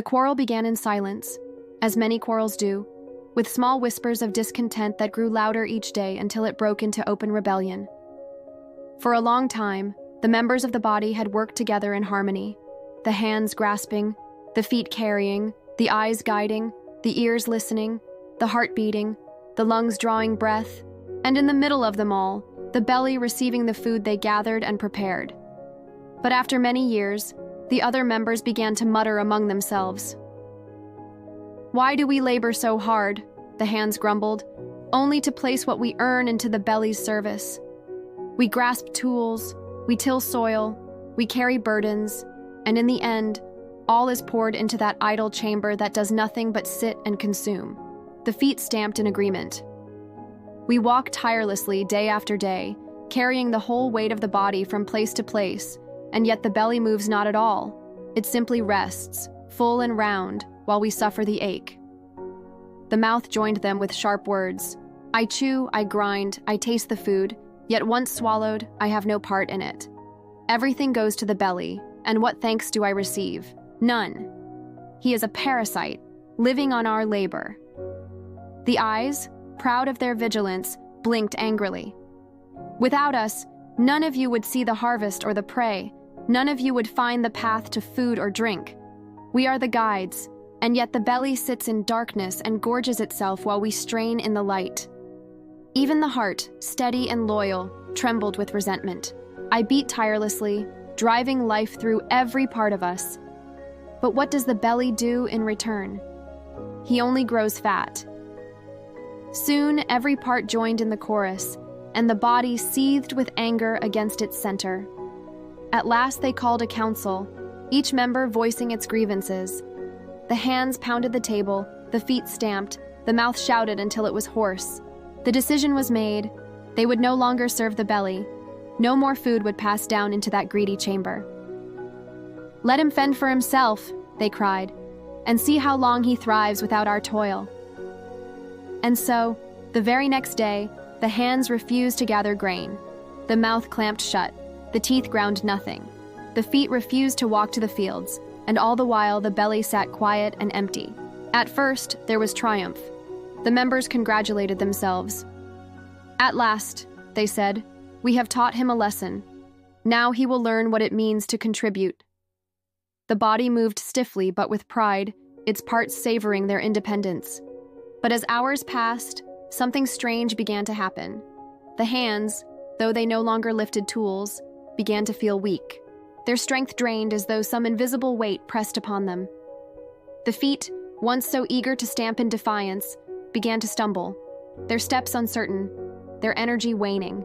The quarrel began in silence, as many quarrels do, with small whispers of discontent that grew louder each day until it broke into open rebellion. For a long time, the members of the body had worked together in harmony, the hands grasping, the feet carrying, the eyes guiding, the ears listening, the heart beating, the lungs drawing breath, and in the middle of them all, the belly receiving the food they gathered and prepared. But after many years, the other members began to mutter among themselves. "Why do we labor so hard?" the hands grumbled, "only to place what we earn into the belly's service? We grasp tools, we till soil, we carry burdens, and in the end, all is poured into that idle chamber that does nothing but sit and consume." The feet stamped in agreement. "We walk tirelessly day after day, carrying the whole weight of the body from place to place, and yet the belly moves not at all. It simply rests, full and round, while we suffer the ache." The mouth joined them with sharp words. "I chew, I grind, I taste the food, yet once swallowed, I have no part in it. Everything goes to the belly, and what thanks do I receive? None. He is a parasite, living on our labor." The eyes, proud of their vigilance, blinked angrily. "Without us, none of you would see the harvest or the prey. None of you would find the path to food or drink. We are the guides, and yet the belly sits in darkness and gorges itself while we strain in the light." Even the heart, steady and loyal, trembled with resentment. I beat tirelessly, driving life through every part of us. But what does the belly do in return? He only grows fat. Soon, every part joined in the chorus, and the body seethed with anger against its center. At last they called a council, each member voicing its grievances. The hands pounded the table, the feet stamped, the mouth shouted until it was hoarse. The decision was made. They would no longer serve the belly. No more food would pass down into that greedy chamber. "Let him fend for himself," they cried, "and see how long he thrives without our toil." And so, the very next day, the hands refused to gather grain. The mouth clamped shut. The teeth ground nothing. The feet refused to walk to the fields, and all the while the belly sat quiet and empty. At first, there was triumph. The members congratulated themselves. "At last," they said, "we have taught him a lesson. Now he will learn what it means to contribute." The body moved stiffly but with pride, its parts savoring their independence. But as hours passed, something strange began to happen. The hands, though they no longer lifted tools, began to feel weak. Their strength drained as though some invisible weight pressed upon them. The feet, once so eager to stamp in defiance, began to stumble, their steps uncertain, their energy waning.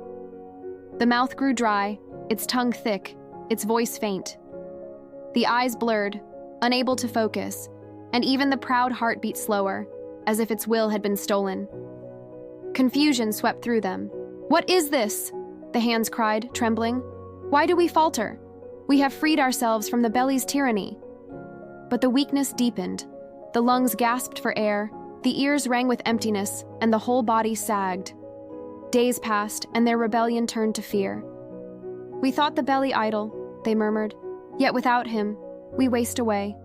The mouth grew dry, its tongue thick, its voice faint. The eyes blurred, unable to focus, and even the proud heart beat slower, as if its will had been stolen. Confusion swept through them. "What is this?" the hands cried, trembling. "Why do we falter? We have freed ourselves from the belly's tyranny." But the weakness deepened. The lungs gasped for air, the ears rang with emptiness, and the whole body sagged. Days passed, and their rebellion turned to fear. "We thought the belly idle," they murmured, "yet without him, we waste away."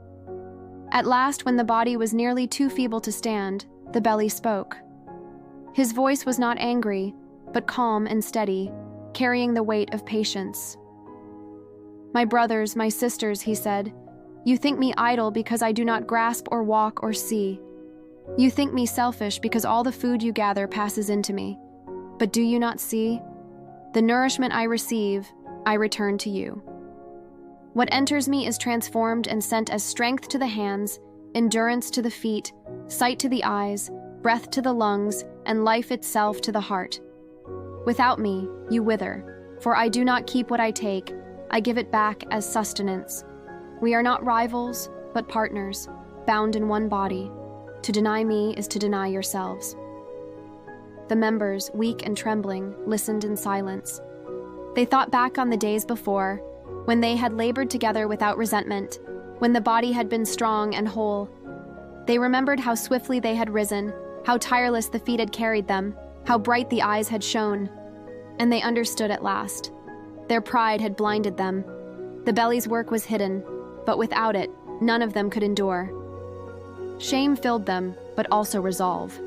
At last, when the body was nearly too feeble to stand, the belly spoke. His voice was not angry, but calm and steady, carrying the weight of patience. "My brothers, my sisters," he said, "you think me idle because I do not grasp or walk or see. You think me selfish because all the food you gather passes into me. But do you not see? The nourishment I receive, I return to you. What enters me is transformed and sent as strength to the hands, endurance to the feet, sight to the eyes, breath to the lungs, and life itself to the heart. Without me, you wither, for I do not keep what I take, I give it back as sustenance. We are not rivals, but partners, bound in one body. To deny me is to deny yourselves." The members, weak and trembling, listened in silence. They thought back on the days before, when they had labored together without resentment, when the body had been strong and whole. They remembered how swiftly they had risen, how tireless the feet had carried them, how bright the eyes had shone. And they understood at last. Their pride had blinded them. The belly's work was hidden, but without it, none of them could endure. Shame filled them, but also resolve.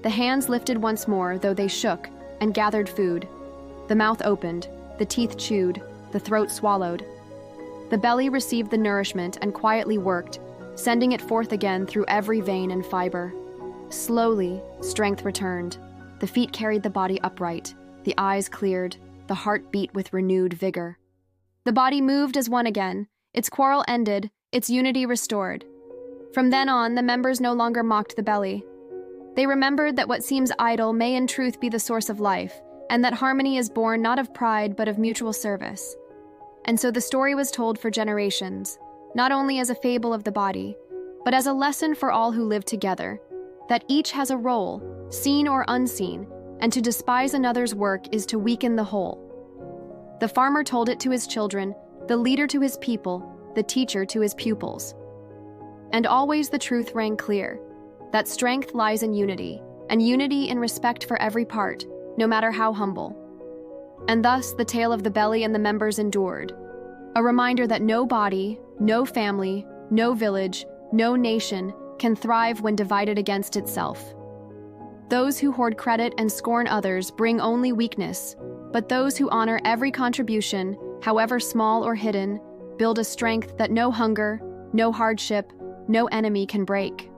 The hands lifted once more, though they shook, and gathered food. The mouth opened, the teeth chewed, the throat swallowed. The belly received the nourishment and quietly worked, sending it forth again through every vein and fiber. Slowly, strength returned. The feet carried the body upright, the eyes cleared, the heart beat with renewed vigor. The body moved as one again, its quarrel ended, its unity restored. From then on, the members no longer mocked the belly. They remembered that what seems idle may in truth be the source of life, and that harmony is born not of pride but of mutual service. And so the story was told for generations, not only as a fable of the body, but as a lesson for all who live together, that each has a role, seen or unseen, and to despise another's work is to weaken the whole. The farmer told it to his children, the leader to his people, the teacher to his pupils. And always the truth rang clear, that strength lies in unity, and unity in respect for every part, no matter how humble. And thus the tale of the belly and the members endured, a reminder that no body, no family, no village, no nation can thrive when divided against itself. Those who hoard credit and scorn others bring only weakness, but those who honor every contribution, however small or hidden, build a strength that no hunger, no hardship, no enemy can break.